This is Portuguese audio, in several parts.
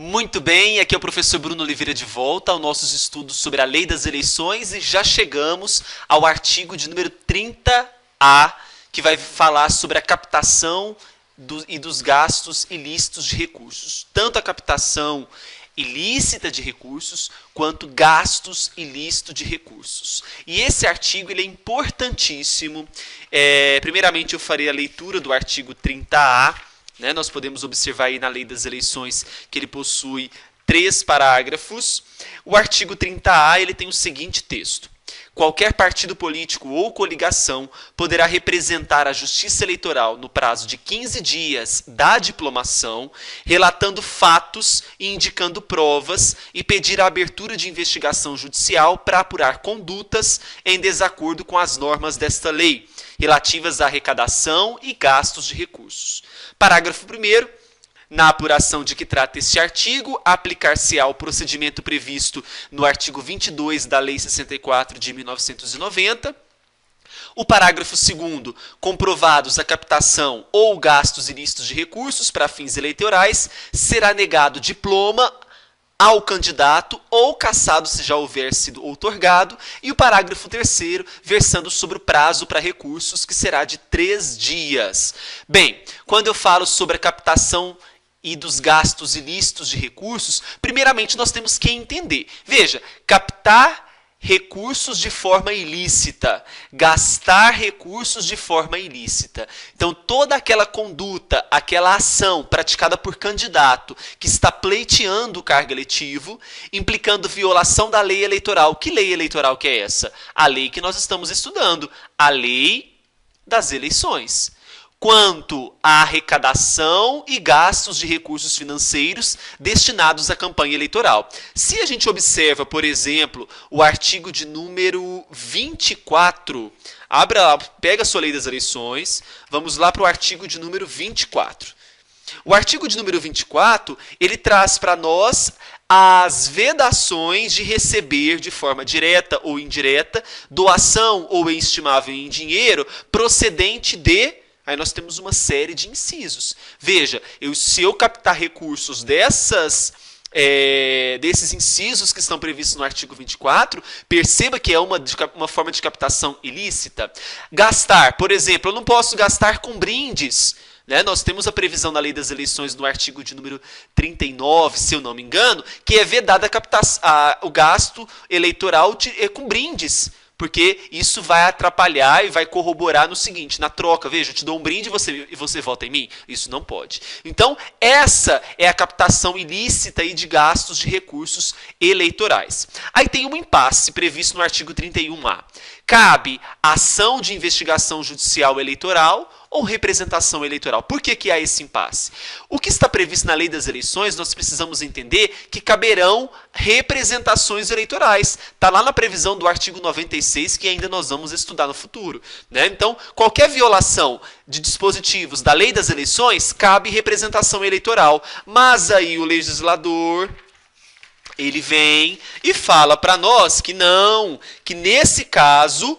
Muito bem, aqui é o professor Bruno Oliveira de volta aos nossos estudos sobre a lei das eleições e já chegamos ao artigo de número 30A, que vai falar sobre a captação e dos gastos ilícitos de recursos. Tanto a captação ilícita de recursos, quanto gastos ilícitos de recursos. E esse artigo ele é importantíssimo. Primeiramente, eu farei a leitura do artigo 30A. Nós podemos observar aí na lei das eleições que ele possui 3 parágrafos. O artigo 30A ele tem o seguinte texto. Qualquer partido político ou coligação poderá representar a Justiça Eleitoral no prazo de 15 dias da diplomação, relatando fatos e indicando provas e pedir a abertura de investigação judicial para apurar condutas em desacordo com as normas desta lei, relativas à arrecadação e gastos de recursos. Parágrafo 1º. Na apuração de que trata este artigo, aplicar-se-á o procedimento previsto no artigo 22 da Lei 64 de 1990. O parágrafo 2º, comprovados a captação ou gastos ilícitos de recursos para fins eleitorais, será negado diploma ao candidato ou cassado se já houver sido outorgado, e o parágrafo 3º, versando sobre o prazo para recursos, que será de 3 dias. Bem, quando eu falo sobre a captação e dos gastos ilícitos de recursos, primeiramente nós temos que entender. Veja, captar recursos de forma ilícita, gastar recursos de forma ilícita. Então, toda aquela conduta, aquela ação praticada por candidato que está pleiteando o cargo eletivo, implicando violação da lei eleitoral. Que lei eleitoral que é essa? A lei que nós estamos estudando, a lei das eleições. Quanto à arrecadação e gastos de recursos financeiros destinados à campanha eleitoral. Se a gente observa, por exemplo, o artigo de número 24, pega a sua lei das eleições, vamos lá para o artigo de número 24. O artigo de número 24, ele traz para nós as vedações de receber de forma direta ou indireta doação ou estimável em dinheiro procedente de... Aí nós temos uma série de incisos. Veja, se eu captar recursos desses incisos que estão previstos no artigo 24, perceba que é uma forma de captação ilícita. Gastar, por exemplo, eu não posso gastar com brindes. Nós temos a previsão na lei das eleições no artigo de número 39, se eu não me engano, que é vedada o gasto eleitoral com brindes. Porque isso vai atrapalhar e vai corroborar no seguinte, na troca, veja, eu te dou um brinde e você vota em mim? Isso não pode. Então, essa é a captação ilícita e de gastos de recursos eleitorais. Aí tem um impasse previsto no artigo 31A. Cabe ação de investigação judicial eleitoral ou representação eleitoral. Por que há esse impasse? O que está previsto na lei das eleições, nós precisamos entender que caberão representações eleitorais. Está lá na previsão do artigo 96, que ainda nós vamos estudar no futuro. Então, qualquer violação de dispositivos da lei das eleições, cabe representação eleitoral. Mas aí o legislador... ele vem e fala para nós que não, que nesse caso,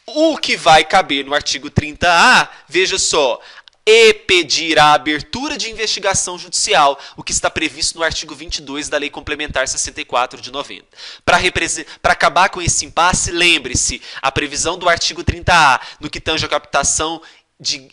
o que vai caber no artigo 30A, veja só, e pedir a abertura de investigação judicial, o que está previsto no artigo 22 da Lei Complementar 64 de 90. Para acabar com esse impasse, lembre-se, a previsão do artigo 30A, no que tange a captação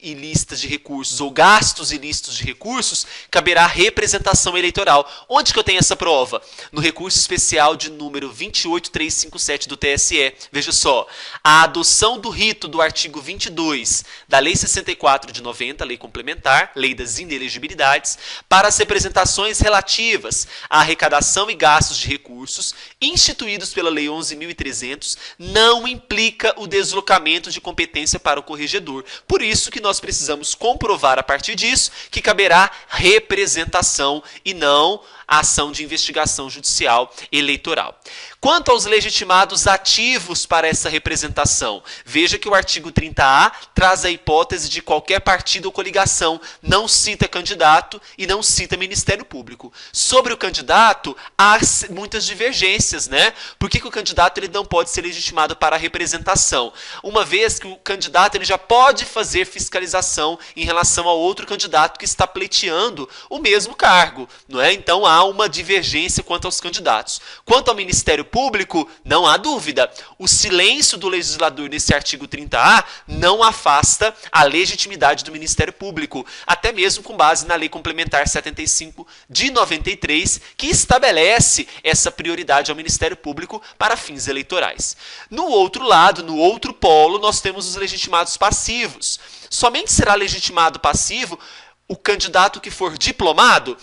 ilícitas de recursos ou gastos ilícitos de recursos, caberá representação eleitoral. Onde que eu tenho essa prova? No recurso especial de número 28357 do TSE. Veja só, a adoção do rito do artigo 22 da Lei 64 de 90, Lei Complementar, Lei das Inelegibilidades, para as representações relativas à arrecadação e gastos de recursos instituídos pela Lei 11.300, não implica o deslocamento de competência para o corregedor. Por isso que nós precisamos comprovar a partir disso que caberá representação e não a ação de investigação judicial eleitoral. Quanto aos legitimados ativos para essa representação, veja que o artigo 30A traz a hipótese de qualquer partido ou coligação, não cita candidato e não cita Ministério Público. Sobre o candidato, há muitas divergências, Por que o candidato ele não pode ser legitimado para a representação? Uma vez que o candidato ele já pode fazer exercer fiscalização em relação ao outro candidato que está pleiteando o mesmo cargo, não é? Então há uma divergência quanto aos candidatos. Quanto ao Ministério Público, não há dúvida. O silêncio do legislador nesse artigo 30A não afasta a legitimidade do Ministério Público, até mesmo com base na Lei Complementar 75 de 93, que estabelece essa prioridade ao Ministério Público para fins eleitorais. No outro lado, no outro polo, nós temos os legitimados passivos. Somente será legitimado passivo o candidato que for diplomado,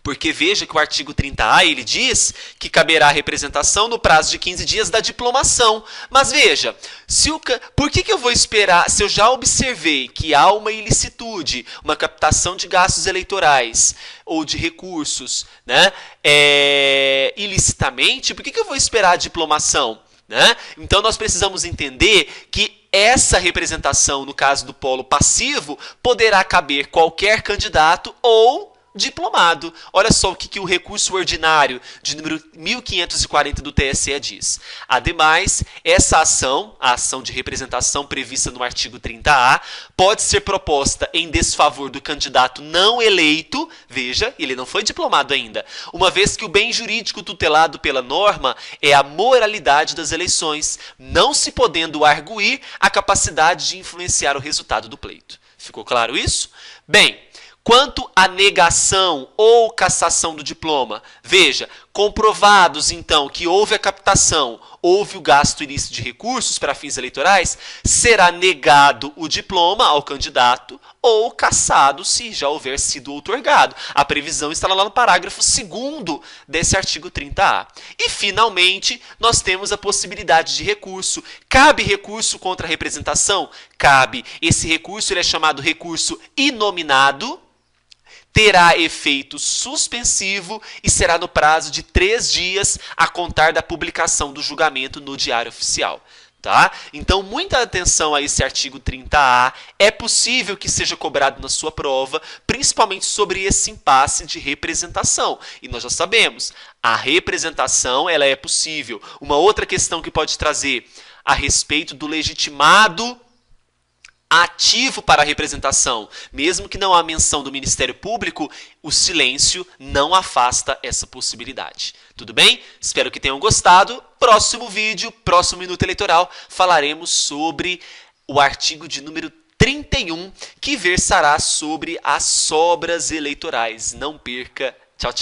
porque veja que o artigo 30A ele diz que caberá a representação no prazo de 15 dias da diplomação. Mas veja, por que eu vou esperar, se eu já observei que há uma ilicitude, uma captação de gastos eleitorais ou de recursos, né, ilicitamente, por que eu vou esperar a diplomação? Né? Então nós precisamos entender que essa representação, no caso do polo passivo, poderá caber qualquer candidato ou diplomado. Olha só o que o recurso ordinário de número 1540 do TSE diz. Ademais, essa ação, a ação de representação prevista no artigo 30A, pode ser proposta em desfavor do candidato não eleito, veja, ele não foi diplomado ainda, uma vez que o bem jurídico tutelado pela norma é a moralidade das eleições, não se podendo arguir a capacidade de influenciar o resultado do pleito. Ficou claro isso? Bem, quanto à negação ou cassação do diploma, veja, comprovados então que houve a captação, houve o gasto ilícito de recursos para fins eleitorais, será negado o diploma ao candidato ou cassado se já houver sido outorgado. A previsão está lá no parágrafo 2º desse artigo 30A. E, finalmente, nós temos a possibilidade de recurso. Cabe recurso contra a representação? Cabe. Esse recurso ele é chamado recurso inominado, terá efeito suspensivo e será no prazo de 3 dias a contar da publicação do julgamento no Diário Oficial. Tá? Então, muita atenção a esse artigo 30A. É possível que seja cobrado na sua prova, principalmente sobre esse impasse de representação. E nós já sabemos, a representação ela é possível. Uma outra questão que pode trazer a respeito do legitimado ativo para a representação, mesmo que não há menção do Ministério Público, o silêncio não afasta essa possibilidade. Tudo bem? Espero que tenham gostado. Próximo vídeo, próximo Minuto Eleitoral, falaremos sobre o artigo de número 31, que versará sobre as sobras eleitorais. Não perca. Tchau, tchau.